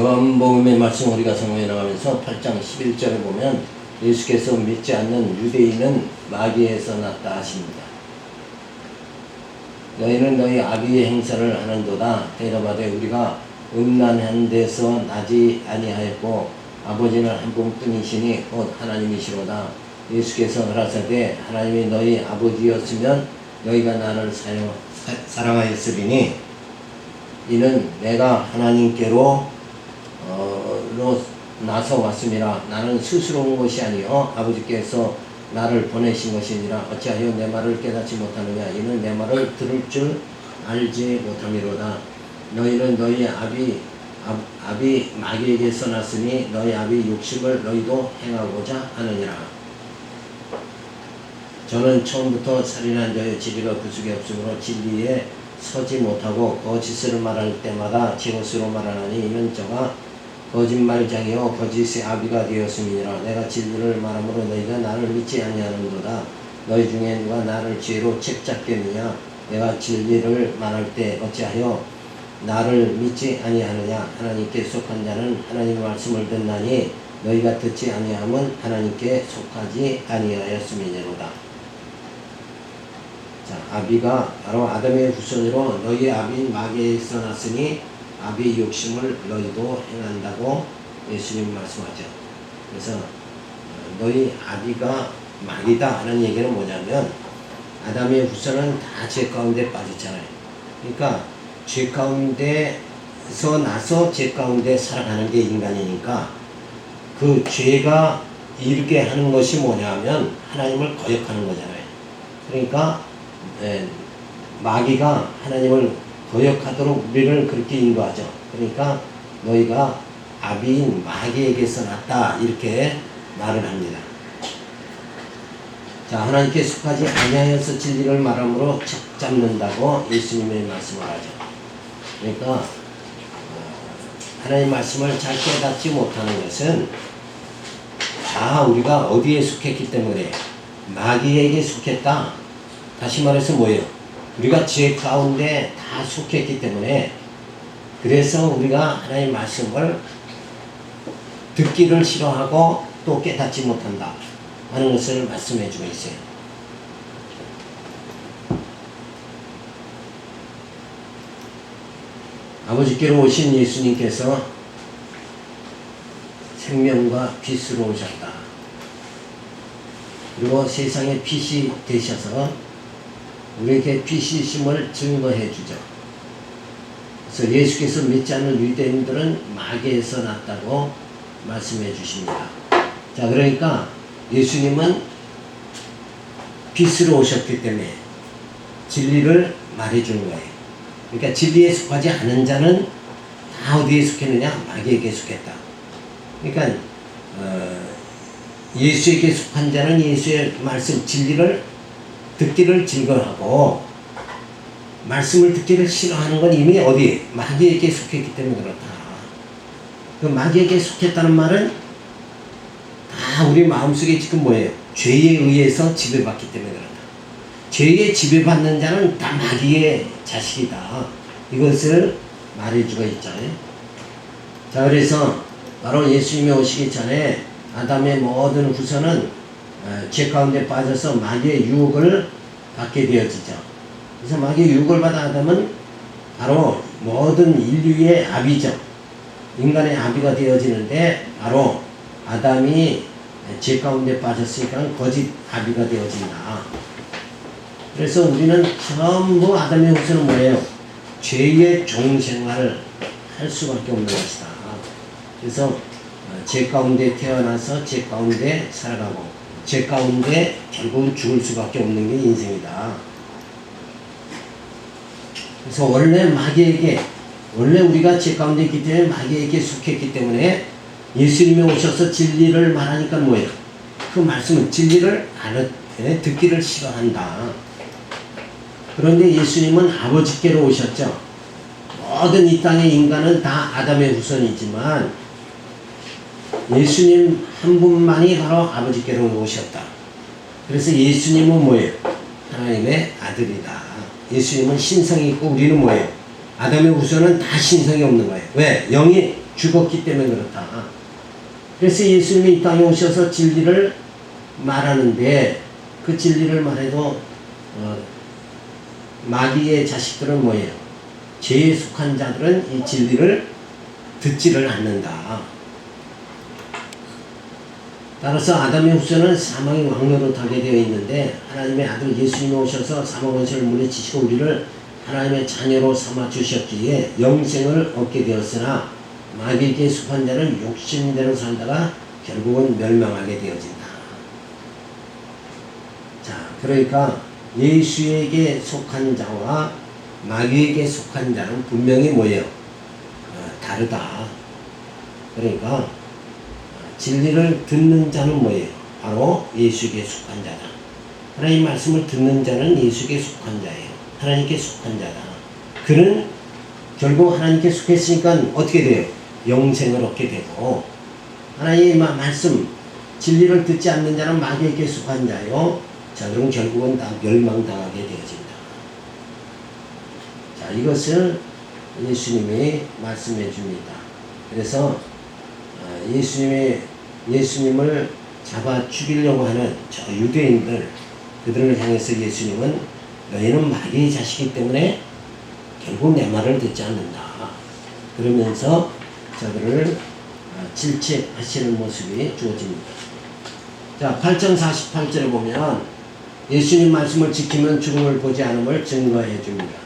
요한복음의 말씀 우리가 성경에 나가면서 8장 11절에 보면 예수께서 믿지 않는 유대인은 마귀에서 났다 하십니다. 너희는 너희 아비의 행사를 하는도다. 대답하되 우리가 음란한 데서 나지 아니하였고 아버지는 한 분뿐이시니 곧 하나님이시로다. 예수께서 가라사대 하나님이 너희 아버지였으면 너희가 나를 사랑하였으리니 이는 내가 하나님께로 나서 왔음이라. 나는 스스로 온 것이 아니요 아버지께서 나를 보내신 것이니라. 어찌하여 내 말을 깨닫지 못하느냐. 이는 내 말을 들을 줄 알지 못함이로다. 너희는 너희 아비 마귀에게서 났으니 너희 아비 욕심을 너희도 행하고자 하느니라. 저는 처음부터 살인한 자의 진리가 그 속에 없으므로 진리에 서지 못하고 거짓을 말할 때마다 제 것으로 말하나니 이는 저가 거짓말장이요 거짓의 아비가 되었음이니라. 내가 진리를 말함으로 너희가 나를 믿지 아니하는도다. 너희 중에 누가 나를 죄로 책잡겠느냐. 내가 진리를 말할 때 어찌하여 나를 믿지 아니하느냐. 하나님께 속한 자는 하나님의 말씀을 듣나니 너희가 듣지 아니함은 하나님께 속하지 아니하였음이니로다. 자, 아비가 바로 아담의 후손으로 너희 아비 마귀에서 났으니 아비의 욕심을 너희도 행한다고 예수님 말씀하죠. 그래서 너희 아비가 마귀다 하는 얘기는 뭐냐면 아담의 후손은 다 죄 가운데 빠졌잖아요. 그러니까 죄 가운데서 나서 죄 가운데 살아가는 게 인간이니까 그 죄가 이르게 하는 것이 뭐냐면 하나님을 거역하는 거잖아요. 그러니까 마귀가 하나님을 거역하도록 우리를 그렇게 인도하죠. 그러니까 너희가 아비인 마귀에게서 났다 이렇게 말을 합니다. 자, 하나님께 속하지 아니하여서 진리를 말함으로 책 잡는다고 예수님의 말씀을 하죠. 그러니까 하나님의 말씀을 잘 깨닫지 못하는 것은 다 우리가 어디에 속했기 때문에 마귀에게 속했다. 다시 말해서 뭐예요? 우리가 죄 가운데 다 속했기 때문에 그래서 우리가 하나님의 말씀을 듣기를 싫어하고 또 깨닫지 못한다 하는 것을 말씀해 주고 있어요. 아버지께로 오신 예수님께서 생명과 빛으로 오셨다. 그리고 세상의 빛이 되셔서 우리에게 빛이심을 증거해 주죠. 그래서 예수께서 믿지 않는 유대인들은 마귀에서 났다고 말씀해 주십니다. 자, 그러니까 예수님은 빛으로 오셨기 때문에 진리를 말해 주는 거예요. 그러니까 진리에 속하지 않은 자는 다 어디에 속했느냐? 마귀에게 속했다. 그러니까 예수에게 속한 자는 예수의 말씀 진리를 듣기를 즐거워하고 말씀을 듣기를 싫어하는 건 이미 어디? 마귀에게 속했기 때문에 그렇다. 그 마귀에게 속했다는 말은 다 우리 마음속에 지금 뭐예요? 죄에 의해서 지배받기 때문에 그렇다. 죄에 지배받는 자는 다 마귀의 자식이다. 이것을 말해주고 있잖아요. 자, 그래서 바로 예수님이 오시기 전에 아담의 모든 후손은 죄 가운데 빠져서 마귀의 유혹을 받게 되어지죠. 그래서 마귀의 유혹을 받은 아담은 바로 모든 인류의 아비죠. 인간의 아비가 되어지는데 바로 아담이 죄 가운데 빠졌으니까 거짓 아비가 되어진다. 그래서 우리는 전부 아담의 후손은 뭐예요? 죄의 종생활을 할 수밖에 없는 것이다. 그래서 죄 가운데 태어나서 죄 가운데 살아가고 죄 가운데 결국은 죽을 수밖에 없는 게 인생이다. 그래서 원래 우리가 죄 가운데 있기 때문에 마귀에게 속했기 때문에 예수님이 오셔서 진리를 말하니까 뭐예요? 그 말씀은 진리를 듣기를 싫어한다. 그런데 예수님은 아버지께로 오셨죠. 모든 이 땅의 인간은 다 아담의 후손이지만 예수님 한 분만이 바로 아버지께로 오셨다. 그래서 예수님은 뭐예요? 하나님의 아들이다. 예수님은 신성이 있고 우리는 뭐예요? 아담의 후손은 다 신성이 없는 거예요. 왜? 영이 죽었기 때문에 그렇다. 그래서 예수님이 이 땅에 오셔서 진리를 말하는데 그 진리를 말해도 마귀의 자식들은 뭐예요? 죄에 속한 자들은 이 진리를 듣지를 않는다. 따라서 아담의 후손은 사망의 왕노릇 하게 되어 있는데 하나님의 아들 예수님이 오셔서 사망 권세를 물리치시고 우리를 하나님의 자녀로 삼아 주셨기에 영생을 얻게 되었으나 마귀에게 속한 자는 욕심대로 살다가 결국은 멸망하게 되어진다. 자, 그러니까 예수에게 속한 자와 마귀에게 속한 자는 분명히 뭐예요? 다르다. 그러니까 진리를 듣는 자는 뭐예요? 바로 예수에게 속한 자다. 하나님 말씀을 듣는 자는 예수에게 속한 자예요. 하나님께 속한 자다. 그는 결국 하나님께 속했으니까 어떻게 돼요? 영생을 얻게 되고, 하나님의 말씀 진리를 듣지 않는 자는 마귀에게 속한 자요, 저들은 결국은 다 멸망당하게 되어진다. 자, 이것을 예수님이 말씀해 줍니다. 그래서 예수님을 잡아 죽이려고 하는 저 유대인들, 그들을 향해서 예수님은 너희는 마귀의 자식이기 때문에 결국 내 말을 듣지 않는다. 그러면서 저들을 질책하시는 모습이 주어집니다. 자, 8장 48절에 보면 예수님 말씀을 지키면 죽음을 보지 않음을 증거해 줍니다.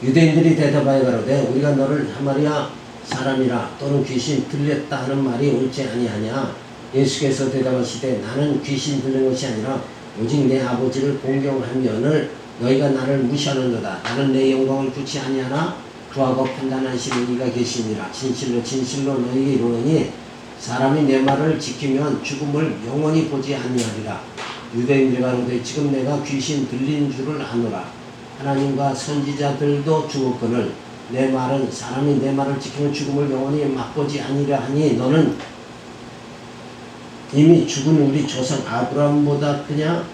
유대인들이 대답하여 가로되 우리가 너를 사마리아 사람이라 또는 귀신 들렸다 하는 말이 옳지 아니하냐. 예수께서 대답하시되 나는 귀신 들린 것이 아니라 오직 내 아버지를 공경하면을 너희가 나를 무시하는도다. 나는 내 영광을 굳이 아니하나 구하고 판단하시는 이가 계시니라. 진실로 진실로 너희에게 이르노니 사람이 내 말을 지키면 죽음을 영원히 보지 아니하리라. 유대인들이 가로되 지금 내가 귀신 들린 줄을 아노라. 하나님과 선지자들도 죽었거늘 내 말은 사람이 내 말을 지키면 죽음을 영원히 맛보지 아니라 하니 너는 이미 죽은 우리 조상 아브라함보다 크냐?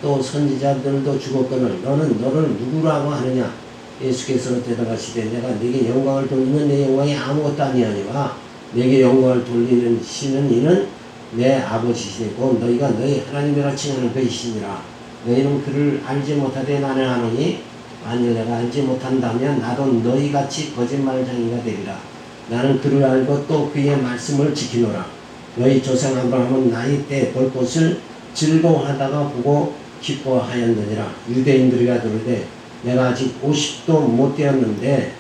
또 선지자들도 죽었거늘 너는 너를 누구라고 하느냐? 예수께서 대답하시되 내가 네게 영광을 돌리면 내 영광이 아무것도 아니하니와 내게 영광을 돌리는 시는 이는 내 아버지시고 너희가 너희 하나님이라 칭하는 그이시니라. 너희는 그를 알지 못하되 나는 아노니 만일 내가 알지 못한다면 나도 너희같이 거짓말쟁이가 되리라. 나는 그를 알고 또 그의 말씀을 지키노라. 너희 조상 아브라함은 나이 때 볼 것을 즐거워하다가 보고 기뻐하였느니라. 유대인들이 가로되 내가 아직 50도 못 되었는데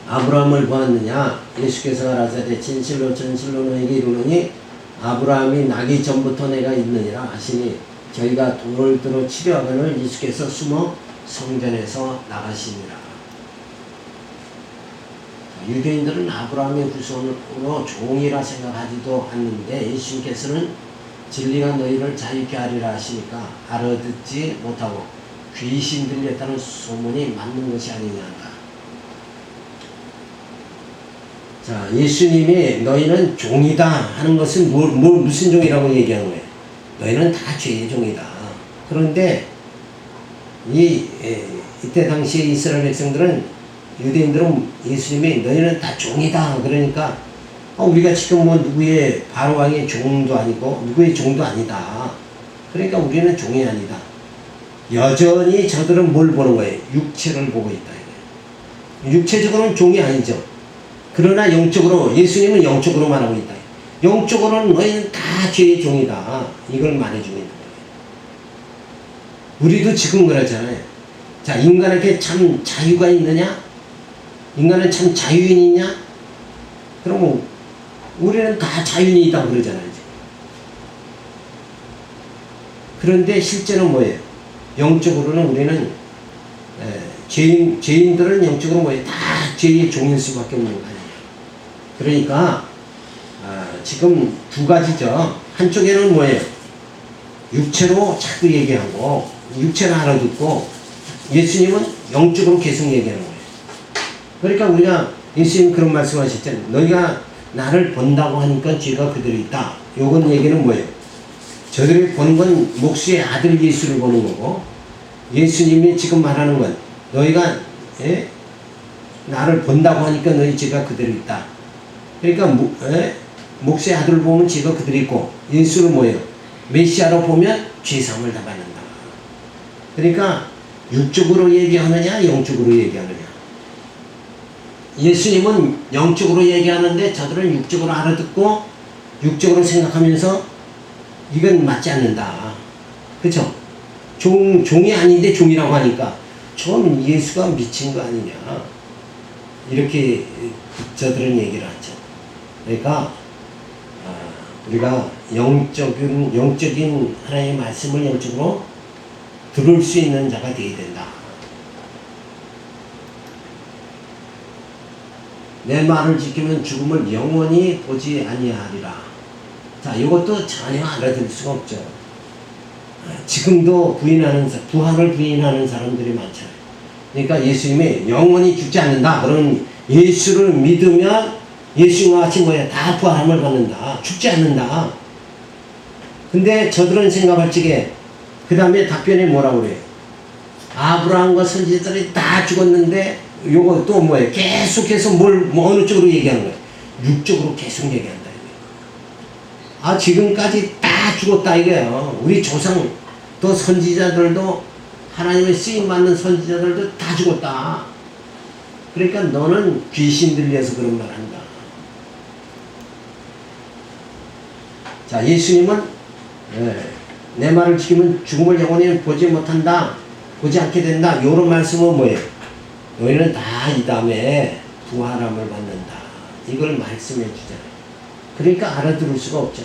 아브라함을 보았느냐? 예수께서 가라사대 진실로 진실로 너에게 이르노니 아브라함이 나기 전부터 내가 있느니라 하시니 저희가 돌을 들어 치려하거늘 예수께서 숨어 성전에서 나가시니라. 유대인들은 아브라함의 후손으로 종이라 생각하지도 않는데 예수님께서는 진리가 너희를 자유케 하리라 하시니까 알아듣지 못하고 귀신 들렸다는 소문이 맞는 것이 아니냐한다. 자, 예수님이 너희는 종이다 하는 것은 무슨 종이라고 얘기하는 거예요? 너희는 다 죄의 종이다. 그런데 이때 당시에 이스라엘 백성들은, 유대인들은 예수님이 너희는 다 종이다 그러니까 우리가 지금 뭐 누구의 바로왕의 종도 아니고 누구의 종도 아니다. 그러니까 우리는 종이 아니다. 여전히 저들은 뭘 보는 거예요? 육체를 보고 있다. 육체적으로는 종이 아니죠. 그러나 영적으로, 예수님은 영적으로 말하고 있다. 영적으로는 너희는 다 죄의 종이다. 이걸 말해주고 있는 거예요. 우리도 지금 그러잖아요. 자, 인간에게 참 자유가 있느냐? 인간은 참 자유인이냐? 그러면 우리는 다 자유인이다 그러잖아요. 그런데 실제는 뭐예요? 영적으로는 우리는 죄인들은 영적으로 뭐예요? 다 죄의 종일 수밖에 없는 거 아니에요. 그러니까 지금 두 가지죠. 한쪽에는 뭐예요? 육체로 자꾸 얘기하고 육체를 알아듣고 예수님은 영적으로 계속 얘기하는 거예요. 그러니까 우리가 예수님 그런 말씀하셨잖아요. 너희가 나를 본다고 하니까 죄가 그대로 있다. 요건 얘기는 뭐예요? 저들이 보는 건 목수의 아들 예수를 보는 거고, 예수님이 지금 말하는 건 너희가 나를 본다고 하니까 너희 죄가 그대로 있다. 그러니까 목수의 아들을 보면 죄가 그대로 있고, 예수를 뭐예요? 메시아로 보면 죄사함을 다 받는다. 그러니까 육적으로 얘기하느냐 영적으로 얘기하느냐. 예수님은 영적으로 얘기하는데 저들은 육적으로 알아듣고 육적으로 생각하면서 이건 맞지 않는다. 그쵸? 종이 아닌데 종이라고 하니까 전 예수가 미친 거 아니냐, 이렇게 저들은 얘기를 하죠. 그러니까 우리가 영적인 하나님의 말씀을 영적으로 들을 수 있는 자가 되어야 된다. 내 말을 지키면 죽음을 영원히 보지 아니하리라. 자, 이것도 전혀 알아들을 수가 없죠. 지금도 부활을 부인하는 사람들이 많잖아요. 그러니까 예수님이 영원히 죽지 않는다. 그러면 예수를 믿으면 예수님과 같이 뭐야? 다 부활함을 받는다. 죽지 않는다. 근데 저들은 생각할 적에 그 다음에 답변에 뭐라고 그래요? 아브라함과 선지자들이 다 죽었는데 요거 또 뭐예요? 계속해서 어느 쪽으로 얘기하는 거예요? 육적으로 계속 얘기한다. 지금까지 다 죽었다 이거예요. 우리 조상 또 선지자들도, 하나님의 쓰임받는 선지자들도 다 죽었다. 그러니까 너는 귀신 들려서 그런 말 한다. 자, 예수님은 내 말을 지키면 죽음을 영원히 보지 못한다, 보지 않게 된다. 요런 말씀은 뭐예요? 너희는 다 이 다음에 부활함을 받는다. 이걸 말씀해 주잖아요. 그러니까 알아들을 수가 없죠.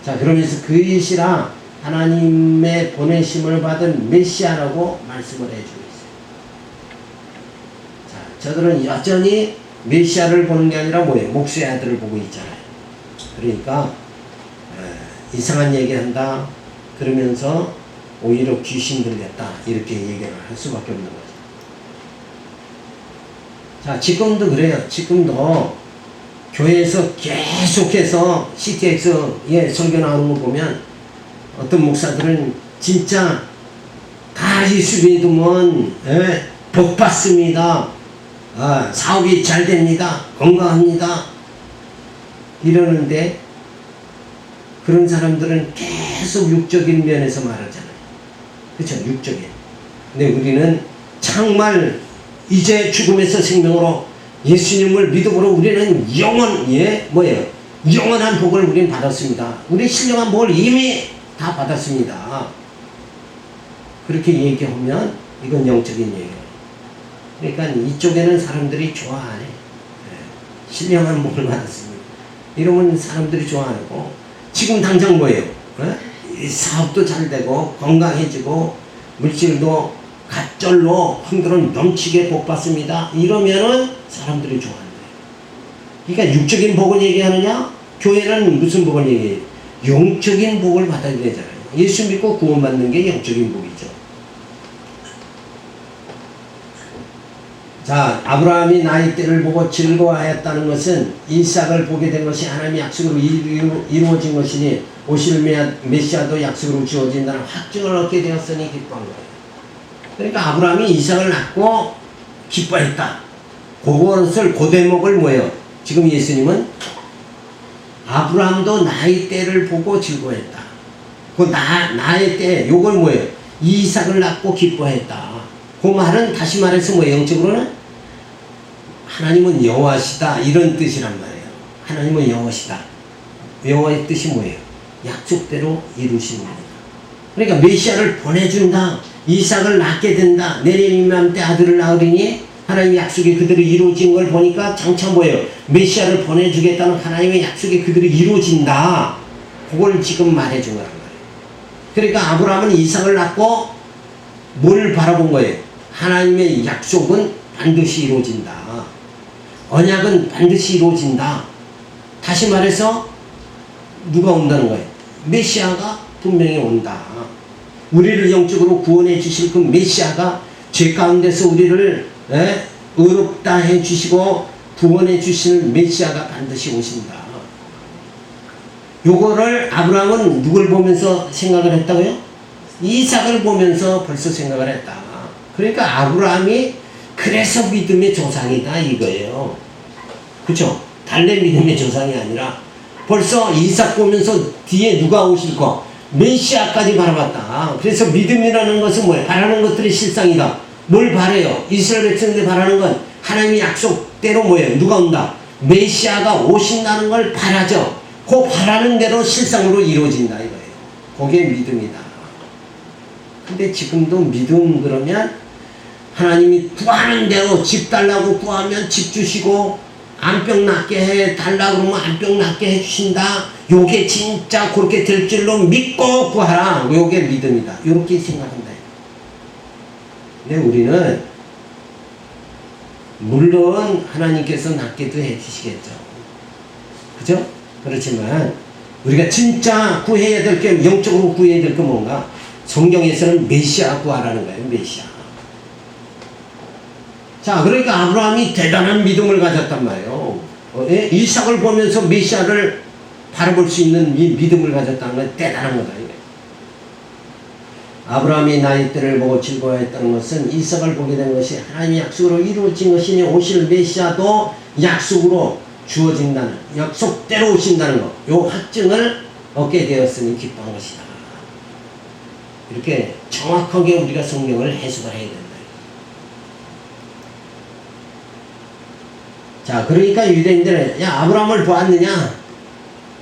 자, 그러면서 그이시라 하나님의 보내심을 받은 메시아라고 말씀을 해주고 있어요. 자, 저들은 여전히 메시아를 보는 게 아니라 뭐예요? 목수의 아들을 보고 있잖아요. 그러니까 이상한 얘기한다 그러면서 오히려 귀신 들렸다 이렇게 얘기를 할 수밖에 없는 거죠. 자, 지금도 그래요. 지금도 교회에서 계속해서 CTX에 설교 나오는 거 보면 어떤 목사들은 진짜 다 예수 믿으면 복 받습니다. 사업이 잘 됩니다. 건강합니다. 이러는데 그런 사람들은 계속 육적인 면에서 말하잖아요. 그렇죠? 육적인. 근데 우리는 정말 이제 죽음에서 생명으로 예수님을 믿음으로 우리는 영원한 복을 우리는 받았습니다. 우리 신령한 복을 이미 다 받았습니다. 그렇게 얘기하면 이건 영적인 얘기예요. 그러니까 이쪽에는 사람들이 좋아하네. 신령한 복을 받았습니다. 이러면 사람들이 좋아하고, 지금 당장 뭐예요? 사업도 잘 되고 건강해지고 물질도 갑절로 흔들어 넘치게 복 받습니다. 이러면은 사람들이 좋아하는 거예요. 그러니까 육적인 복을 얘기하느냐? 교회는 무슨 복을 얘기해요? 영적인 복을 받아야 되잖아요. 예수 믿고 구원받는 게 영적인 복이죠. 자, 아브라함이 나이 때를 보고 즐거워하였다는 것은 이삭을 보게 된 것이 하나님의 약속으로 이루어진 것이니 오실 메시아도 약속으로 주어진다는 확증을 얻게 되었으니 기뻐한 거예요. 그러니까 아브라함이 이삭을 낳고 기뻐했다. 그것을 그 대목을 뭐예요? 지금 예수님은 아브라함도 나이 때를 보고 즐거워했다. 그 나의 때 요걸 뭐예요? 이삭을 낳고 기뻐했다. 그 말은 다시 말해서 뭐예요? 영적으로는 하나님은 여호와시다 이런 뜻이란 말이에요. 하나님은 여호와시다. 여호와의 뜻이 뭐예요? 약속대로 이루신 겁니다. 그러니까 메시아를 보내준다. 이삭을 낳게 된다. 내년이면 때 아들을 낳으리니 하나님의 약속이 그대로 이루어진 걸 보니까 장차 뭐예요? 메시아를 보내주겠다는 하나님의 약속이 그대로 이루어진다. 그걸 지금 말해준 거란 말이에요. 그러니까 아브라함은 이삭을 낳고 뭘 바라본 거예요? 하나님의 약속은 반드시 이루어진다. 언약은 반드시 이루어진다. 다시 말해서 누가 온다는 거예요? 메시아가 분명히 온다. 우리를 영적으로 구원해 주실 그 메시아가 죄 가운데서 우리를 의롭다 해 주시고 구원해 주시는 메시아가 반드시 오신다. 요거를 아브라함은 누굴 보면서 생각을 했다고요? 이삭을 보면서 벌써 생각을 했다. 그러니까 아브라함이 그 그래서 믿음의 조상이다 이거예요. 그죠? 달래 믿음의 조상이 아니라 벌써 이삭 보면서 뒤에 누가 오실 거 메시아까지 바라봤다. 그래서 믿음이라는 것은 뭐예요? 바라는 것들의 실상이다. 뭘 바래요? 이스라엘 백성들이 바라는 건 하나님의 약속대로 뭐예요? 누가 온다? 메시아가 오신다는 걸 바라죠. 그 바라는 대로 실상으로 이루어진다 이거예요. 그게 믿음이다. 근데 지금도 믿음 그러면 하나님이 구하는 대로 집 달라고 구하면 집 주시고 안병 낫게 해 달라고 그러면 안병 낫게 해주신다. 요게 진짜 그렇게 될 줄로 믿고 구하라. 요게 믿음이다. 요렇게 생각한다. 근데 우리는 물론 하나님께서 낫게도 해주시겠죠. 그죠? 그렇지만 우리가 진짜 구해야 될 게 영적으로 구해야 될 게 뭔가 성경에서는 메시아 구하라는 거예요. 메시아. 자, 그러니까 아브라함이 대단한 믿음을 가졌단 말이에요. 이삭을 보면서 메시아를 바라볼 수 있는 이 믿음을 가졌다는 건 대단한 거다. 아브라함이 나이대를 보고 즐거워했다는 것은 이삭을 보게 된 것이 하나님의 약속으로 이루어진 것이니 오실 메시아도 약속으로 주어진다는, 약속대로 오신다는 것, 요 확증을 얻게 되었으니 기뻐한 것이다. 이렇게 정확하게 우리가 성경을 해석을 해야 된다. 자, 그러니까 유대인들은 야 아브라함을 보았느냐?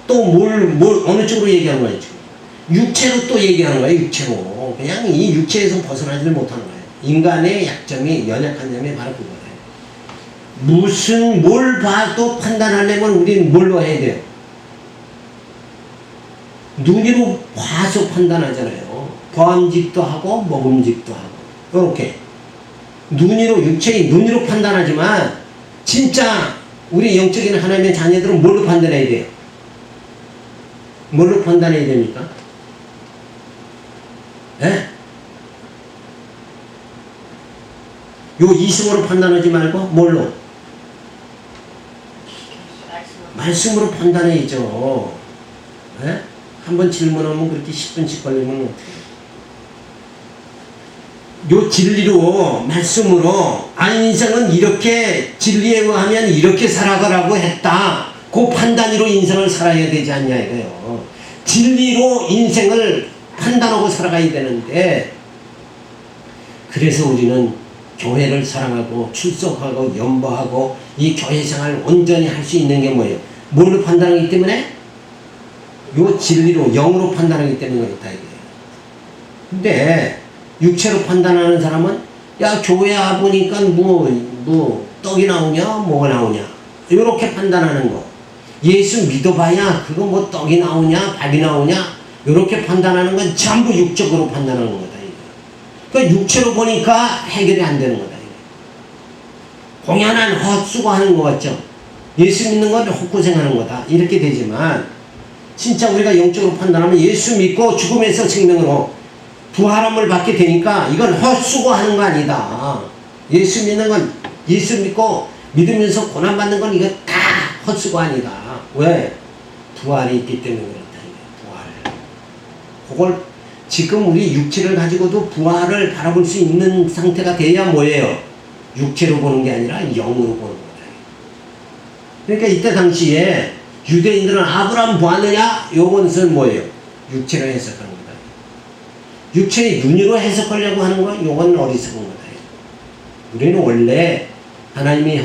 또 어느 쪽으로 얘기하는 거예요 지금? 육체로 또 얘기하는 거예요. 육체로. 그냥 이 육체에서 벗어나지를 못하는 거예요. 인간의 약점이 연약한 점이 바로 그거예요. 뭘 봐도 판단하려면 우리는 뭘로 해야 돼요? 눈으로 봐서 판단하잖아요. 보암직도 하고 먹음직도 하고 이렇게 눈으로 육체의 눈으로 판단하지만 진짜 우리 영적인 하나님의 자녀들은 뭘로 판단해야 돼요? 뭘로 판단해야 됩니까? 예? 요 이승으로 판단하지 말고 뭘로? 말씀으로 판단해야죠. 예? 한번 질문하면 그렇게 10분씩 걸리면 어떡해요? 요 진리로 말씀으로 인생은 이렇게 진리에 의하면 이렇게 살아가라고 했다. 그 판단으로 인생을 살아야 되지 않냐 이거요. 진리로 인생을 판단하고 살아가야 되는데 그래서 우리는 교회를 사랑하고 출석하고 연보하고 이 교회 생활을 온전히 할 수 있는 게 뭐예요? 뭘로 판단하기 때문에? 요 진리로 영으로 판단하기 때문에 그렇다 이거예요. 근데 육체로 판단하는 사람은 야 교회 와보니까 뭐 떡이 나오냐 뭐가 나오냐 이렇게 판단하는 거. 예수 믿어봐야 그거 뭐 떡이 나오냐 밥이 나오냐 이렇게 판단하는 건 전부 육적으로 판단하는 거다. 그러니까 육체로 보니까 해결이 안 되는 거다. 공연한 헛수고하는 거 같죠. 예수 믿는 건 헛고생하는 거다. 이렇게 되지만 진짜 우리가 영적으로 판단하면 예수 믿고 죽음에서 생명으로 부활함을 받게 되니까 이건 헛수고하는 거 아니다. 예수 믿는 건 예수 믿고 믿으면서 고난받는 건 이거 다 헛수고 아니다. 왜? 부활이 있기 때문에 그렇다. 부활. 그걸 지금 우리 육체를 가지고도 부활을 바라볼 수 있는 상태가 돼야 뭐예요? 육체로 보는 게 아니라 영으로 보는 거다. 그러니까 이때 당시에 유대인들은 아브라함 보았느냐? 요것은 뭐예요? 육체로 해석하는 거다. 육체의 눈으로 해석하려고 하는 건 요건 어리석은 거다. 우리는 원래 하나님의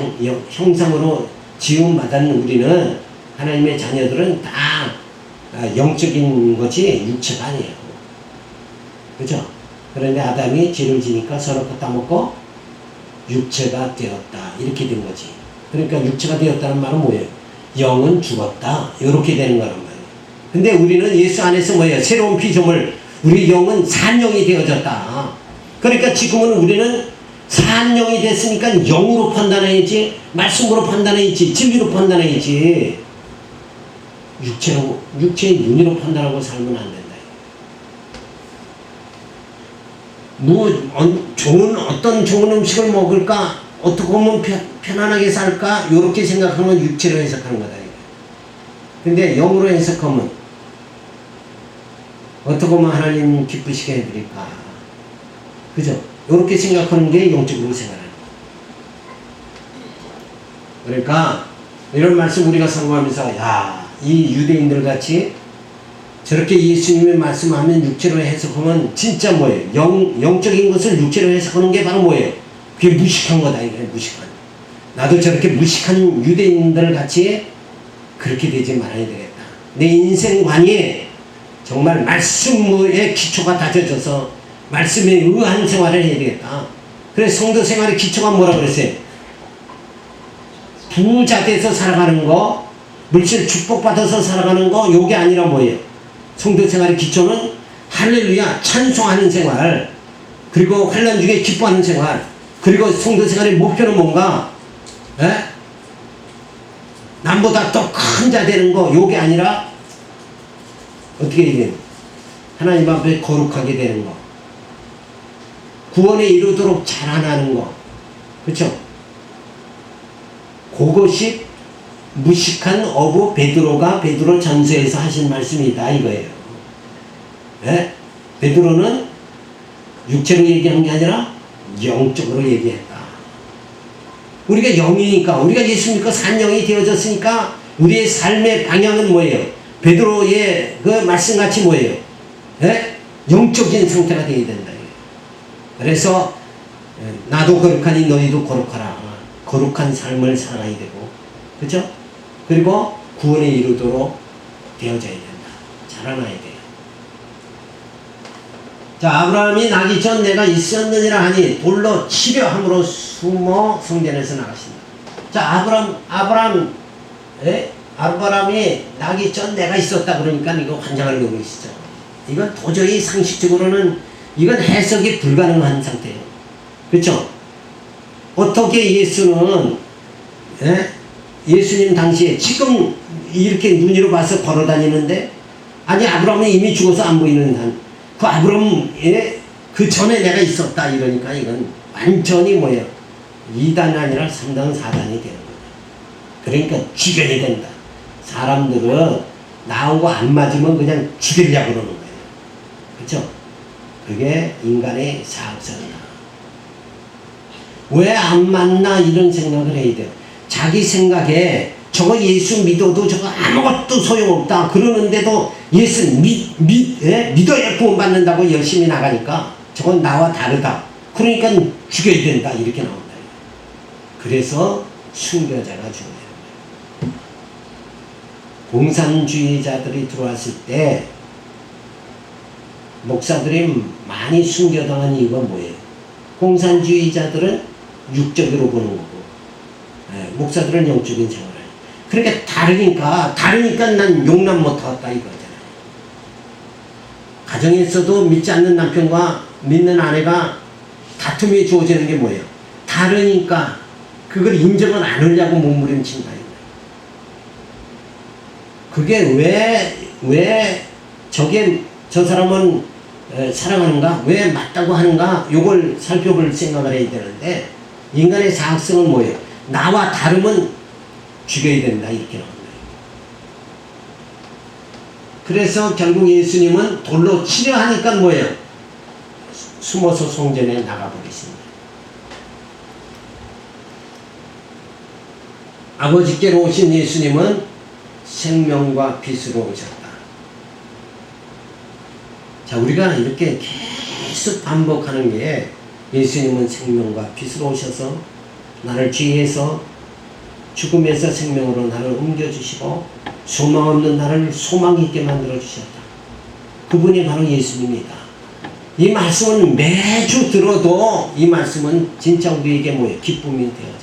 형상으로 지음받은 우리는 하나님의 자녀들은 다 영적인 거지 육체가 아니에요. 그죠? 그런데 아담이 죄를 지니까 서로 따먹고 육체가 되었다. 이렇게 된 거지. 그러니까 육체가 되었다는 말은 뭐예요? 영은 죽었다. 이렇게 되는 거란 말이에요. 근데 우리는 예수 안에서 뭐예요? 새로운 피조물, 우리 영은 산영이 되어졌다. 그러니까 지금은 우리는 산영이 됐으니까 영으로 판단해야지, 말씀으로 판단해야지, 진리로 판단해야지. 육체의 눈으로 판단하고 살면 안 된다. 어떤 좋은 음식을 먹을까? 어떻게 하면 편안하게 살까? 이렇게 생각하면 육체로 해석하는 거다. 근데 영으로 해석하면 어떻게 하면 하나님 기쁘시게 해드릴까? 그죠? 이렇게 생각하는 게 영적으로 생각하는 거예요. 그러니까 이런 말씀 우리가 상고하면서 이 유대인들 같이 저렇게 예수님의 말씀하면 육체로 해석하면 진짜 뭐예요? 영적인 것을 육체로 해석하는 게 바로 뭐예요? 그게 무식한 거다. 이게 무식한. 나도 저렇게 무식한 유대인들 같이 그렇게 되지 말아야 되겠다. 내 인생관이 정말 말씀의 기초가 다져져서 말씀에 의한 생활을 해야 되겠다. 그래서 성도 생활의 기초가 뭐라 그랬어요? 부자 돼서 살아가는 거, 물질 축복받아서 살아가는 거, 요게 아니라 뭐예요? 성도 생활의 기초는 할렐루야 찬송하는 생활, 그리고 환난 중에 기뻐하는 생활, 그리고 성도 생활의 목표는 뭔가? 남보다 더 큰 자 되는 거, 요게 아니라 어떻게 얘기해요? 하나님 앞에 거룩하게 되는 거, 구원에 이르도록 자라나는 거, 그렇죠? 그것이 무식한 어부 베드로가 베드로 전서에서 하신 말씀이다 이거예요. 네? 베드로는 육체로 얘기한 게 아니라 영적으로 얘기했다. 우리가 영이니까, 우리가 예수 믿고 산 영이 되어졌으니까 우리의 삶의 방향은 뭐예요? 베드로의 그 말씀같이 뭐예요? 네? 영적인 상태가 되어야 된다. 그래서 나도 거룩하니 너희도 거룩하라. 거룩한 삶을 살아야 되고, 그렇죠? 그리고 구원에 이르도록 되어져야 된다. 자라나야 돼요. 자, 아브라함이 나기 전 내가 있었느니라 하니 돌로 치려 함으로 숨어 성전에서 나가신다. 자, 아브라함이 나기 전 내가 있었다 그러니까 이거 환장을 내고 계시죠. 이건 도저히 상식적으로는 이건 해석이 불가능한 상태예요. 그렇죠? 어떻게 예수는 예수님 당시에 지금 이렇게 눈으로 봐서 걸어 다니는데, 아니 아브라함은 이미 죽어서 안 보이는 한 그 아브라함의 그 전에 내가 있었다 이러니까 이건 완전히 뭐예요? 2단이 아니라 3단 4단이 되는 거예요. 그러니까 죽여야 된다. 사람들은 나하고 안 맞으면 그냥 죽이려고 그러는 거예요. 그렇죠? 그게 인간의 사악성이다. 왜 안 맞나 이런 생각을 해야 돼요. 자기 생각에 저거 예수 믿어도 저거 아무것도 소용없다 그러는데도 예수 믿어야 구원받는다고 열심히 나가니까 저건 나와 다르다. 그러니까 죽여야 된다 이렇게 나온다. 그래서 순교자가 죽어야 됩니다. 공산주의자들이 들어왔을 때 목사들이 많이 순교당한 이유가 뭐예요? 공산주의자들은 육적으로 보는 거고, 목사들은 영적인 생활을 해요. 그러니까 다르니까 난 용납 못하겠다 이거잖아요. 가정에서도 믿지 않는 남편과 믿는 아내가 다툼이 주어지는 게 뭐예요? 다르니까 그걸 인정을 안 하려고 몸부림친다 이거예요. 그게 왜 저 사람은 사랑하는가? 왜 맞다고 하는가? 요걸 살펴볼 생각을 해야 되는데, 인간의 사악성은 뭐예요? 나와 다르면 죽여야 된다 이렇게 나옵니다. 그래서 결국 예수님은 돌로 치려 하니까 뭐예요? 숨어서 성전에 나가버리십니다. 아버지께로 오신 예수님은 생명과 빛으로 오셨다. 자, 우리가 이렇게 계속 반복하는 게, 예수님은 생명과 빛으로 오셔서 나를 죄에서 죽음에서 생명으로 나를 옮겨주시고 소망 없는 나를 소망 있게 만들어주셨다. 그분이 바로 예수님이다. 이 말씀은 매주 들어도 이 말씀은 진짜 우리에게 뭐예요? 기쁨이 되어져.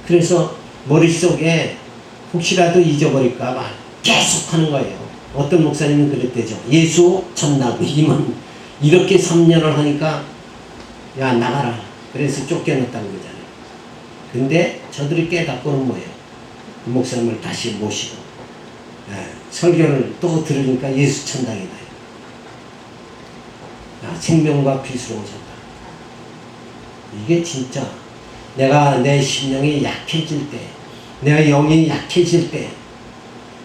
그래서 머릿속에 혹시라도 잊어버릴까봐 계속 하는 거예요. 어떤 목사님은 그랬대죠. 예수 전나귀만 이렇게 3년을 하니까 야 나가라. 그래서 쫓겨났다는 거잖아요. 근데 저들이 깨닫고는 뭐예요? 그 목사님을 다시 모시고 설교를 또 들으니까 예수 천당이다. 생명과 빛으로 오셨다. 이게 진짜 내가 내 심령이 약해질 때, 내가 영이 약해질 때,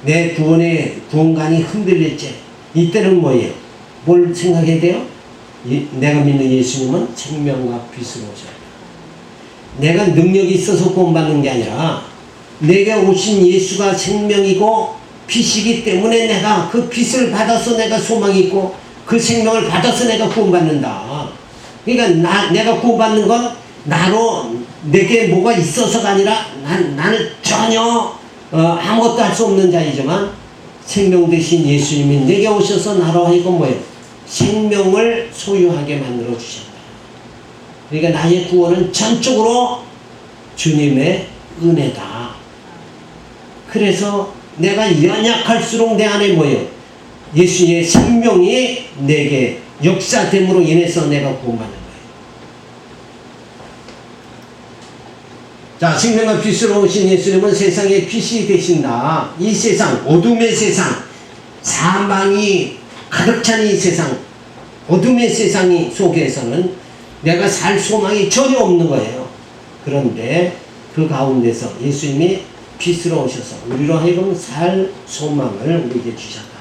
내 구원관이 흔들릴 때, 이때는 뭐예요? 뭘 생각해야 돼요? 내가 믿는 예수님은 생명과 빛으로 오셨다. 내가 능력이 있어서 구원받는 게 아니라 내게 오신 예수가 생명이고 빛이기 때문에 내가 그 빛을 받아서 내가 소망이 있고 그 생명을 받아서 내가 구원받는다. 그러니까 내가 구원받는 건 나로 내게 뭐가 있어서가 아니라 나는 전혀 아무것도 할 수 없는 자이지만 생명 되신 예수님이 내게 오셔서 나로 하여금 뭐예요? 생명을 소유하게 만들어 주셨다. 그러니까 나의 구원은 전적으로 주님의 은혜다. 그래서 내가 연약할수록 내 안에 뭐예요? 예수의 생명이 내게 역사됨으로 인해서 내가 구원받는 거예요. 자, 생명과 빛으로 오신 예수님은 세상의 빛이 되신다. 이 세상, 어둠의 세상, 사망이 가득 찬 이 세상, 어둠의 세상 속에서는 내가 살 소망이 전혀 없는 거예요. 그런데 그 가운데서 예수님이 빛으로 오셔서 우리로 하여금 살 소망을 우리에게 주셨다.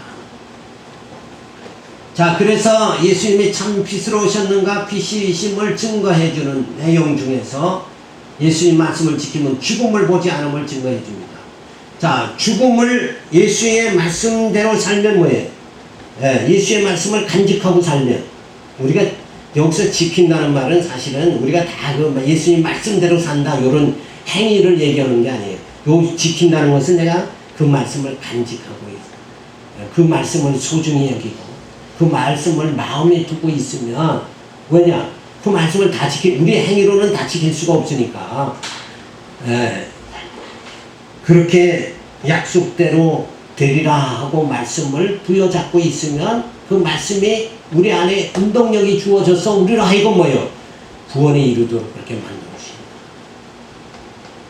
자, 그래서 예수님이 참 빛으로 오셨는가 빛이심을 증거해주는 내용 중에서 예수님 말씀을 지키면 죽음을 보지 않음을 증거해 줍니다. 자, 죽음을 예수의 말씀대로 살면 뭐예요? 예수의 말씀을 간직하고 살면, 우리가 여기서 지킨다는 말은 사실은 우리가 다 그 예수님 말씀대로 산다 이런 행위를 얘기하는 게 아니에요. 요 지킨다는 것은 내가 그 말씀을 간직하고 있어. 그 말씀을 소중히 여기고 그 말씀을 마음에 두고 있으면, 왜냐? 그 말씀을 다 우리 행위로는 다 지킬 수가 없으니까, 그렇게 약속대로 되리라 하고 말씀을 부여잡고 있으면 그 말씀이 우리 안에 운동력이 주어져서 우리로 하여금 뭐예요? 구원에 이르도록 그렇게 만들어주십니다.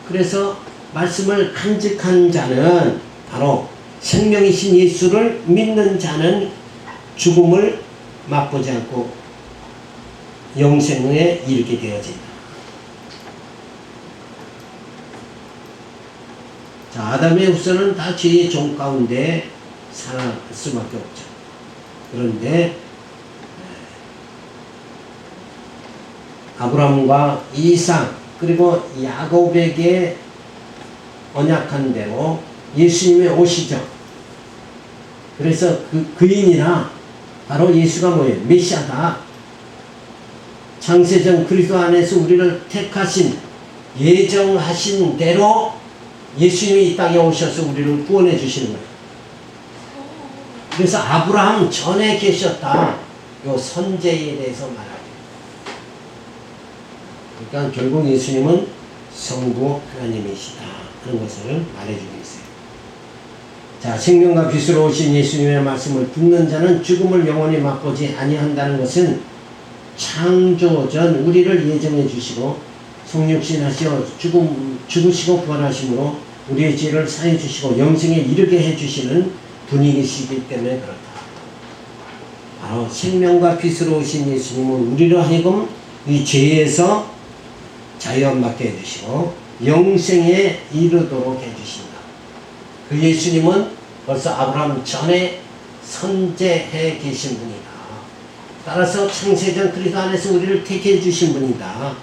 그래서 말씀을 간직한 자는 바로 생명이신 예수를 믿는 자는 죽음을 맛보지 않고 영생에 이르게 되어진다. 자, 아담의 후손은 다 죄의 종 가운데 살 수밖에 없죠. 그런데 아브라함과 이삭 그리고 야곱에게 언약한 대로 예수님이 오시죠. 그래서 그인이나 바로 예수가 뭐예요? 메시아다. 창세전 그리스도 안에서 우리를 택하신, 예정하신 대로 예수님이 이 땅에 오셔서 우리를 구원해 주시는 거예요. 그래서 아브라함 전에 계셨다. 요 선제에 대해서 말합니다. 그러니까 결국 예수님은 성부 하나님이시다 하는 것을 말해주고 있어요. 자, 생명과 빛으로 오신 예수님의 말씀을 듣는 자는 죽음을 영원히 맛보지 아니한다는 것은 창조전 우리를 예정해 주시고 성육신하시어 죽으시고 부활하심으로 우리의 죄를 사해 주시고 영생에 이르게 해 주시는 분이시기 때문에 그렇다. 바로 생명과 빛으로 오신 예수님은 우리로 하여금 이 죄에서 자유함받게 해 주시고 영생에 이르도록 해 주신다. 그 예수님은 벌써 아브라함 전에 선제해 계신 분이다. 따라서 창세전 그리스도 안에서 우리를 택해 주신 분이다.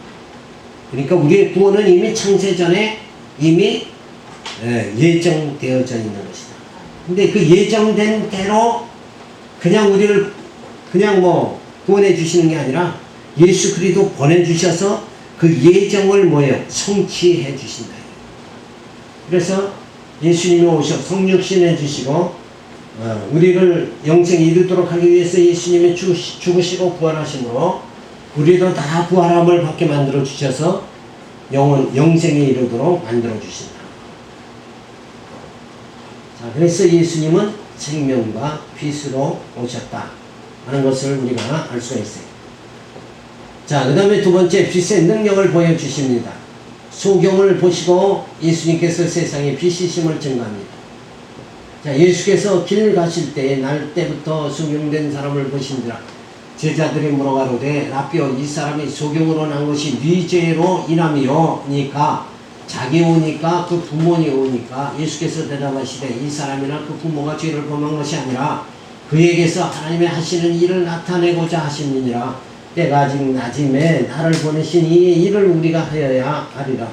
그러니까 우리의 구원은 이미 창세전에 이미 예정되어져 있는 것이다. 근데 그 예정된 대로 그냥 우리를 그냥 뭐 구원해 주시는 게 아니라 예수 그리스도 보내주셔서 그 예정을 뭐예요? 성취해 주신다. 그래서 예수님이 오셔 성육신해 주시고 우리를 영생에 이르도록 하기 위해서 예수님이 죽으시고 부활하심으로 우리도 다 부활함을 받게 만들어 주셔서 영생에 이르도록 만들어 주신다. 자, 그래서 예수님은 생명과 빛으로 오셨다 하는 것을 우리가 알 수가 있어요. 자, 그 다음에 두 번째, 빛의 능력을 보여주십니다. 소경을 보시고 예수님께서 세상에 빛이심을 증거합니다. 자, 예수께서 길 가실 때에 날 때부터 소경된 사람을 보신지라. 제자들이 물어가로되 라삐오, 이 사람이 소경으로 난 것이 네 죄로 인함이요 니까 자기 오니까 그 부모니 오니까. 예수께서 대답하시되 이 사람이나 그 부모가 죄를 범한 것이 아니라 그에게서 하나님의 하시는 일을 나타내고자 하심이니라. 때가 아직 낮임에 나를 보내신 이의 일을 우리가 하여야 하리라.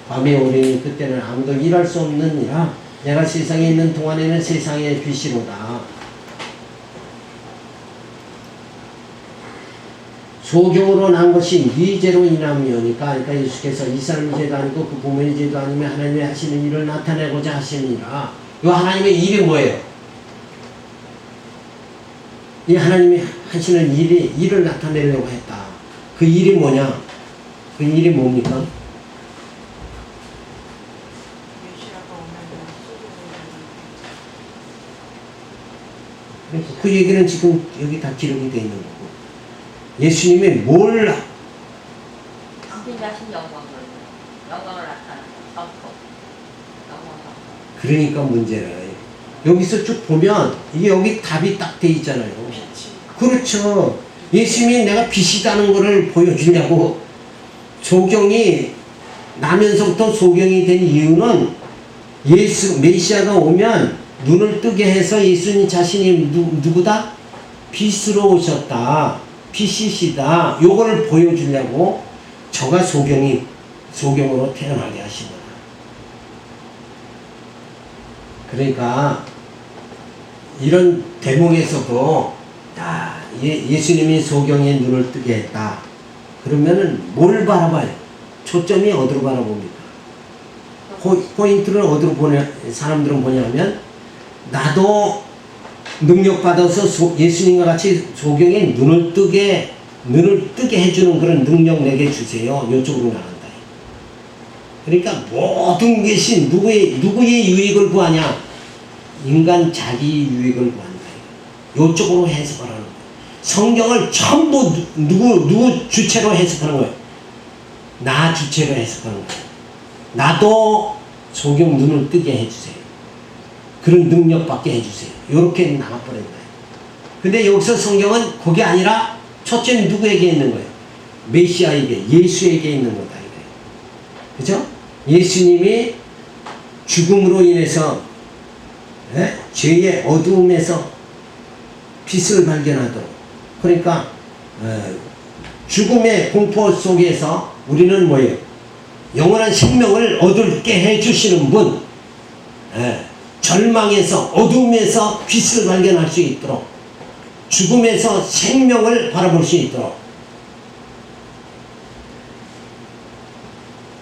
밤이 오리니 그때는 아무도 일할 수 없느니라. 내가 세상에 있는 동안에는 세상의 빛이로다. 소경으로 난 것이 네 죄로 인함이오니까, 그러니까 예수께서 이 사람의 죄도 아니고 그 부모의 죄도 아니며 하나님이 하시는 일을 나타내고자 하시니라. 이 하나님의 일이 뭐예요? 이 하나님이 하시는 일을 나타내려고 했다. 그 일이 뭐냐? 그 일이 뭡니까? 그 얘기는 지금 여기 다 기록이 되어 있는 거고, 예수님이 뭘 당신이 하신 영광을 나타내는 그러니까 문제는 여기서 쭉 보면 이게 여기 답이 딱 돼 있잖아요. 그렇죠. 예수님이 내가 빛이다는 것을 보여주려고 소경이 나면서부터 소경이 된 이유는 메시아가 오면 눈을 뜨게 해서 예수님 자신이 누구다? 빛으로 오셨다. 빛이시다. 요거를 보여주려고 저가 소경으로 태어나게 하신 거다. 그러니까 이런 대목에서도 예수님이 소경의 눈을 뜨게 했다. 그러면은 뭘 바라봐요? 초점이 어디로 바라봅니까? 포인트를 어디로 사람들은 보냐면, 나도 능력받아서 예수님과 같이 소경의 눈을 뜨게 해주는 그런 능력 내게 주세요. 이쪽으로 나간다. 그러니까 모든 것이 누구의 유익을 구하냐? 인간 자기 유익을 구한다. 이쪽으로 해석하라는 거예요. 성경을 전부 누구 주체로 해석하는 거예요? 나 주체로 해석하는 거예요. 나도 소경 눈을 뜨게 해주세요. 그런 능력 받게 해주세요. 이렇게 나가버린 거예요. 근데 여기서 성경은 그게 아니라 초점이 누구에게 있는 거예요? 메시아에게, 예수에게 있는 거다. 그죠? 예수님이 죽음으로 인해서 죄의 어두움에서 빛을 발견하도록, 그러니까 죽음의 공포 속에서 우리는 뭐예요? 영원한 생명을 얻게 해주시는 분, 절망에서 어두움에서 빛을 발견할 수 있도록, 죽음에서 생명을 바라볼 수 있도록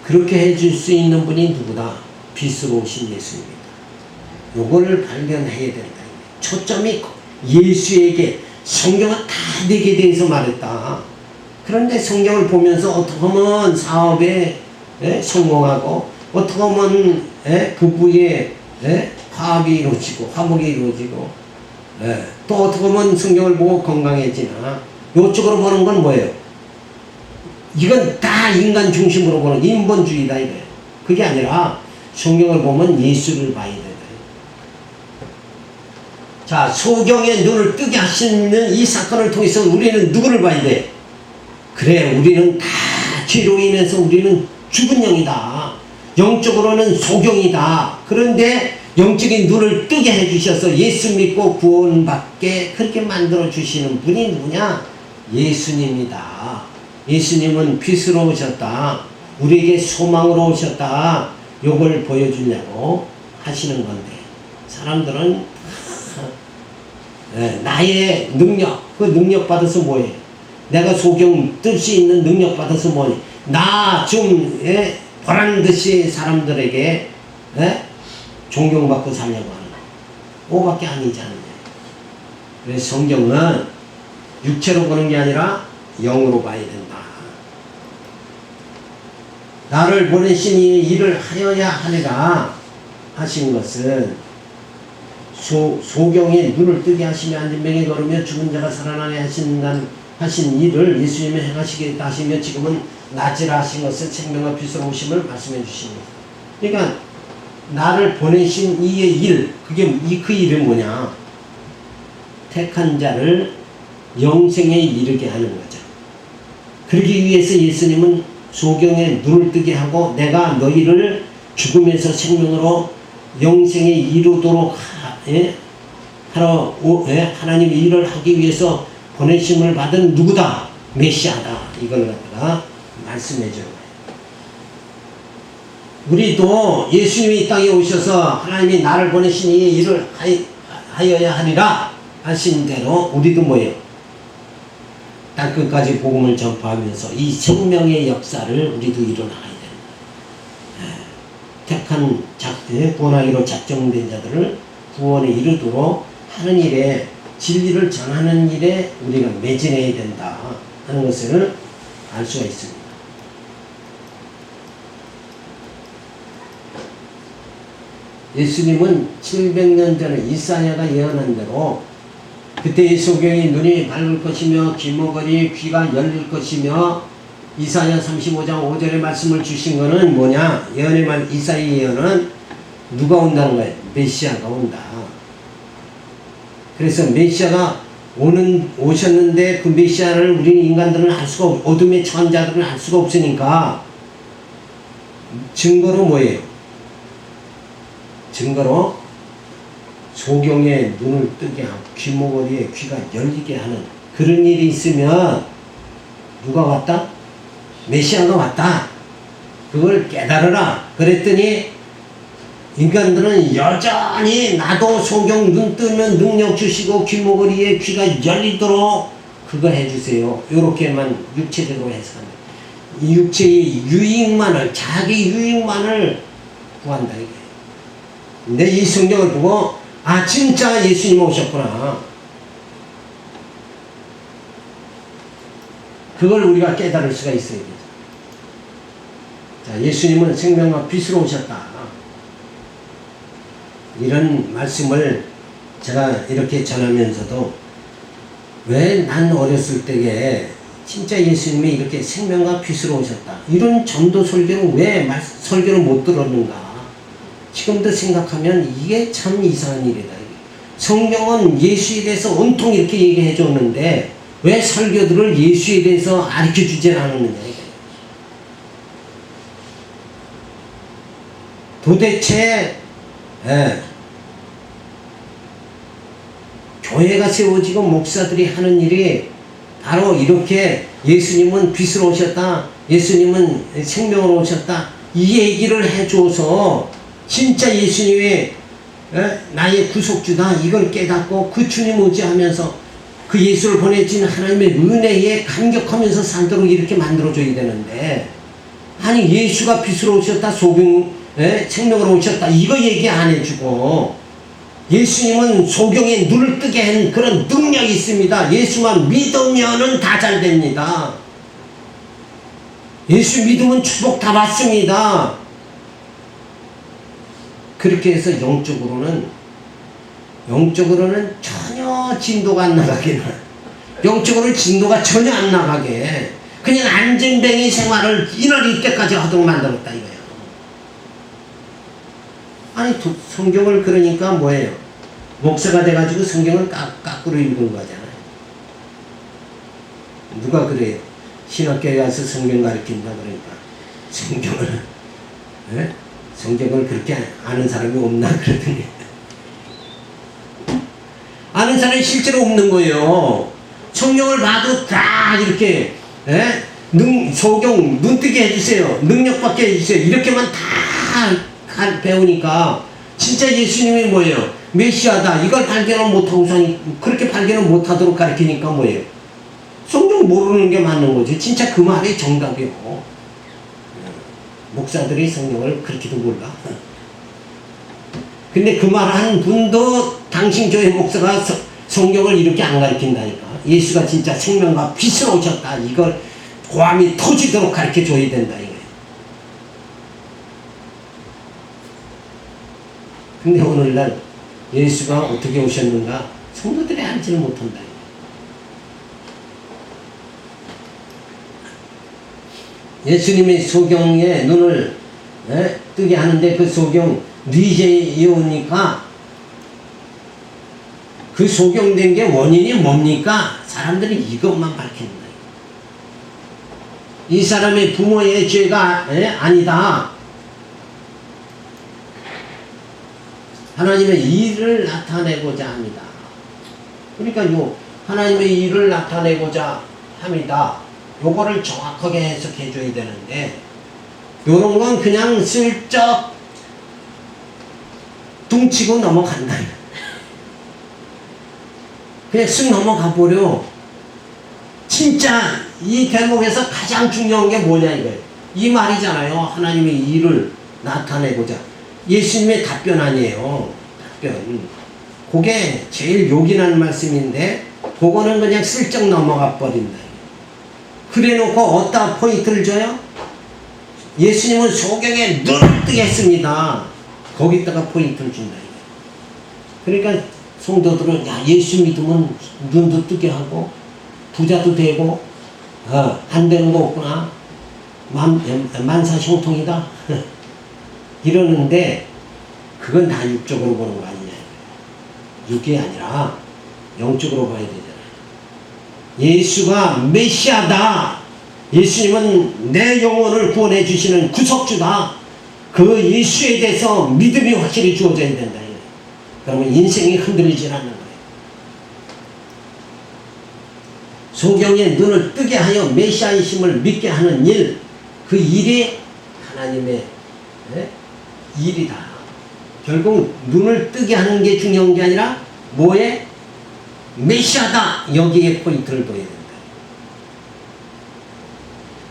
그렇게 해줄 수 있는 분이 누구다? 빛으로 오신 예수입니다. 요거를 발견해야 된다. 초점이 예수에게, 성경은 다 내게 대해서 말했다. 그런데 성경을 보면서 어떻게 하면 사업에 성공하고, 어떻게 하면 부부의 화합이 이루어지고 화목이 이루어지고, 또 어떻게 하면 성경을 보고 건강해지나, 요쪽으로 보는 건 뭐예요? 이건 다 인간 중심으로 보는 인본주의다 이거예요. 그게 아니라 성경을 보면 예수를 봐야 된다. 자, 소경의 눈을 뜨게 하시는 이 사건을 통해서 우리는 누구를 봐야 돼? 그래, 우리는 다 죄로 인해서 우리는 죽은 영이다. 영적으로는 소경이다. 그런데 영적인 눈을 뜨게 해주셔서 예수 믿고 구원받게 그렇게 만들어 주시는 분이 누구냐? 예수님이다. 예수님은 빛으로 오셨다. 우리에게 소망으로 오셨다. 요걸 보여주려고 하시는 건데, 사람들은 나의 능력, 그 능력 받아서 뭐해? 내가 소경 뜰 수 있는 능력 받아서 뭐니? 나 좀 보란듯이 사람들에게 존경받고 살려고 하는 거. 그거밖에 아니지 않느냐. 그래서 성경은 육체로 보는 게 아니라 영으로 봐야 된다. 나를 보내신 이 일을 하여야 하리라 하신 것은 소경의 눈을 뜨게 하시며 앉은 병에 걸으며 죽은 자가 살아나게 하신 일을 예수님이 행하시겠다 하시며 지금은 낮이라 하신 것을 생명과 빛으로 오심을 말씀해 주십니다. 그러니까 나를 보내신 이의 일, 그 일은 뭐냐? 택한 자를 영생에 이르게 하는 거죠. 그러기 위해서 예수님은 소경의 눈을 뜨게 하고, 내가 너희를 죽음에서 생명으로 영생에 이르도록 하나님의 일을 하기 위해서 보내심을 받은 누구다? 메시아다. 이걸 갖다가 말씀해 주는 거예요. 우리도 예수님이 이 땅에 오셔서 하나님이 나를 보내시니 일을 하여야 하리라 하신 대로 우리도 뭐예요? 땅끝까지 복음을 전파하면서 이 생명의 역사를 우리도 일어나야 됩니다. 택한 구원하기로 작정된 자들을 구원에 이르도록 하는 일에 진리를 전하는 일에 우리가 매진해야 된다 하는 것을 알 수가 있습니다. 예수님은 700년 전에 이사야가 예언한 대로 그때의 소경이 눈이 밝을 것이며 귀머거리 귀가 열릴 것이며 이사야 35장 5절의 말씀을 주신 것은 뭐냐? 예언의 말 이사야 예언은 누가 온다는 거예요? 메시아가 온다. 그래서 메시아가 오셨는데 그 메시아를 우리는 인간들은 알 수가 없고 어둠의 처한 자들은 알 수가 없으니까 증거로 뭐예요? 증거로 소경의 눈을 뜨게 하고 귀머거리에 귀가 열리게 하는 그런 일이 있으면 누가 왔다? 메시아가 왔다. 그걸 깨달으라. 그랬더니 인간들은 여전히 나도 소경 눈 뜨면 능력 주시고 귀머거리에 귀가 열리도록 그거 해주세요. 요렇게만 육체적으로 해석한다. 이 육체의 유익만을 자기 유익만을 구한다 이게. 근데 이 성경을 보고 아 진짜 예수님 오셨구나. 그걸 우리가 깨달을 수가 있어야 되죠. 자, 예수님은 생명과 빛으로 오셨다. 이런 말씀을 제가 이렇게 전하면서도 왜 난 어렸을 때에 진짜 예수님이 이렇게 생명과 빛으로 오셨다. 이런 전도 설교를 왜 설교를 못 들었는가. 지금도 생각하면 이게 참 이상한 일이다. 성경은 예수에 대해서 온통 이렇게 얘기해 줬는데 왜 설교들을 예수에 대해서 가르쳐 주지 않았느냐. 도대체 교회가 세워지고 목사들이 하는 일이 바로 이렇게 예수님은 빛으로 오셨다. 예수님은 생명으로 오셨다. 이 얘기를 해줘서 진짜 예수님이 나의 구속주다 이걸 깨닫고 그 주님 의지하면서 그 예수를 보내신 하나님의 은혜에 감격하면서 살도록 이렇게 만들어줘야 되는데 아니 예수가 빛으로 오셨다 생명으로 오셨다 이거 얘기 안 해주고 예수님은 소경의 눈을 뜨게 한 그런 능력이 있습니다. 예수만 믿으면은 다 잘 됩니다. 예수 믿으면 축복 다 받습니다. 그렇게 해서 영적으로는 전혀 진도가 안 나가게 영적으로 진도가 전혀 안 나가게 그냥 안전뱅이 생활을 이럴 때까지 하도록 만들었다 이거예요. 아니 성경을 그러니까 뭐예요? 목사가 돼가지고 성경을 까꾸로 읽은 거잖아요. 누가 그래요? 신학교에 가서 성경 가르친다 그러니까 성경을 그렇게 아는 사람이 없나 그러더니 아는 사람이 실제로 없는 거예요. 성경을 봐도 다 이렇게 소경 눈뜨게 해주세요. 능력받게 해주세요. 이렇게만 다 배우니까 진짜 예수님이 뭐예요? 메시아다. 이걸 발견을 못하고서 그렇게 발견을 못하도록 가르치니까 뭐예요? 성경 모르는 게 맞는 거지. 진짜 그 말이 정답이요. 목사들이 성경을 그렇게도 몰라. 근데 그 말하는 분도 당신 교회 목사가 성경을 이렇게 안 가르친다니까. 예수가 진짜 생명과 빛으로 오셨다. 이걸 고함이 터지도록 가르쳐 줘야 된다. 이거예요. 근데 오늘날 예수가 어떻게 오셨는가 성도들이 알지를 못한다. 예수님이 소경의 눈을 뜨게 하는데 그 소경 뉘제에 오니까 그 소경된 게 원인이 뭡니까? 사람들이 이것만 밝힌다. 이 사람의 부모의 죄가 아니다. 하나님의 일을 나타내고자 합니다. 그러니까 하나님의 일을 나타내고자 합니다. 요거를 정확하게 해석해 줘야 되는데 요런 건 그냥 슬쩍 둥치고 넘어간다. 그냥 쓱 넘어가 버려. 진짜 이 대목에서 가장 중요한 게 뭐냐 이거예요. 이 말이잖아요. 하나님의 일을 나타내고자. 예수님의 답변 아니에요. 답변. 그게 제일 요긴한 말씀인데 그거는 그냥 슬쩍 넘어가 버린다. 그래 놓고 어디다 포인트를 줘요? 예수님은 소경에 눈을 뜨게 했습니다. 거기다가 포인트를 준다. 그러니까 성도들은 야 예수 믿으면 눈도 뜨게 하고 부자도 되고 안 되는 거 없구나. 만사형통이다. 이러는데 그건 다 육적으로 보는 거 아니냐. 육이 아니라 영적으로 봐야 되잖아요. 예수가 메시아다. 예수님은 내 영혼을 구원해 주시는 구속주다. 그 예수에 대해서 믿음이 확실히 주어져야 된다. 그러면 인생이 흔들리질 않는 거예요. 소경의 눈을 뜨게 하여 메시아이심을 믿게 하는 일, 그 일이 하나님의 일이다. 결국 눈을 뜨게 하는 게 중요한 게 아니라 뭐에? 메시아다. 여기에 포인트를 둬야 된다.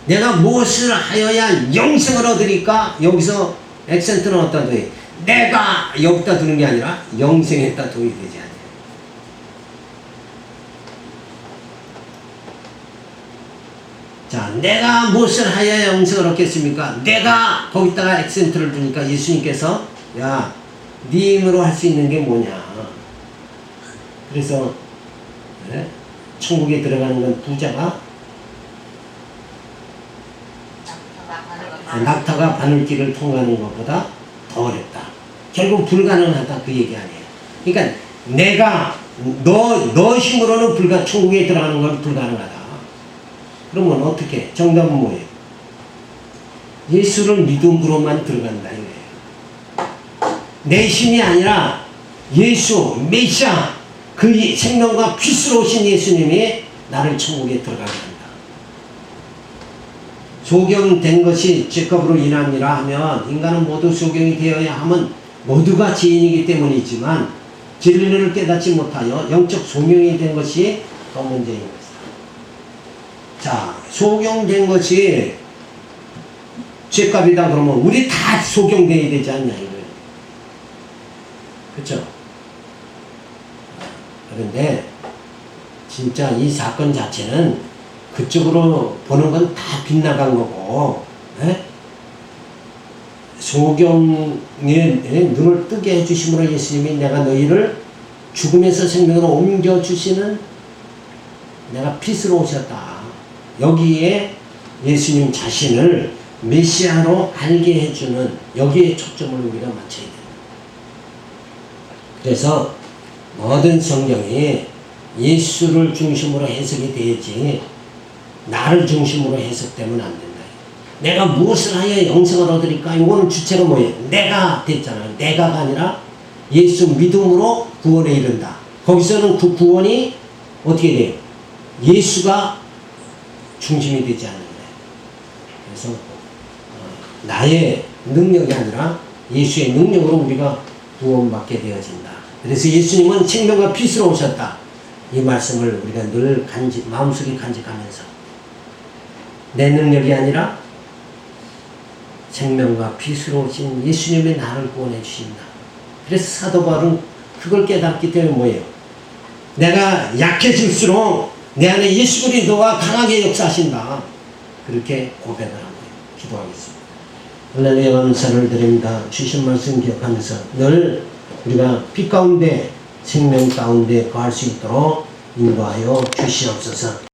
내가 무엇을 하여야 영생을 얻으리까? 여기서 액센트는 어디다 둬야 돼? 내가 여기다 두는 게 아니라 영생에다 둬야 되지 않아요. 자, 내가 무엇을 하여야 영생을 얻겠습니까? 내가 거기다가 액센트를 두니까 예수님께서 야, 네 힘으로 할 수 있는 게 뭐냐. 그래서 천국에 들어가는 건 부자가 낙타가 바늘길을 통과하는 것보다 더 어렵다. 결국 불가능하다 그 얘기 아니에요. 그러니까 내가 너 힘으로는 천국에 들어가는 건 불가능하다. 그러면 어떻게? 정답은 뭐예요? 예수를 믿음으로만 들어간다 이거예요. 내 힘이 아니라 예수 메시아 그 생명과 피스로 오신 예수님이 나를 천국에 들어가게 한다. 소경된 것이 죄값으로 인함이라 하면 인간은 모두 소경이 되어야 하면 모두가 죄인이기 때문이지만 진리를 깨닫지 못하여 영적 소명이 된 것이 더 문제인 것이다. 자, 소경된 것이 죄값이다 그러면 우리 다 소경돼야 되지 않냐 이거예요. 그렇죠? 그런데 진짜 이 사건 자체는 그쪽으로 보는 건 다 빗나간 거고 소경의 눈을 뜨게 해주심으로 예수님이 내가 너희를 죽음에서 생명으로 옮겨주시는 내가 핏으로 오셨다. 여기에 예수님 자신을 메시아로 알게 해주는 여기에 초점을 우리가 맞춰야 됩니다. 그래서 모든 성경이 예수를 중심으로 해석이 되지 나를 중심으로 해석되면 안 된다. 내가 무엇을 하여 영생을 얻으리까? 이거는 주체가 뭐예요? 내가 됐잖아요. 내가가 아니라 예수 믿음으로 구원에 이른다. 거기서는 그 구원이 어떻게 돼요? 예수가 중심이 되지 않는 거예요. 그래서 나의 능력이 아니라 예수의 능력으로 우리가 구원받게 되어진다. 그래서 예수님은 생명과 피스로 오셨다. 이 말씀을 우리가 늘 마음속에 간직하면서 내 능력이 아니라 생명과 피스로 오신 예수님이 나를 구원해 주신다. 그래서 사도 바울은 그걸 깨닫기 때문에 뭐예요? 내가 약해질수록 내 안에 예수 그리스도가 강하게 역사하신다. 그렇게 고백을 하고 기도하겠습니다. 할렐루야 감사를 드립니다. 주신 말씀 기억하면서 늘 우리가 빛 가운데 생명 가운데 거할 수 있도록 인도하여 주시옵소서.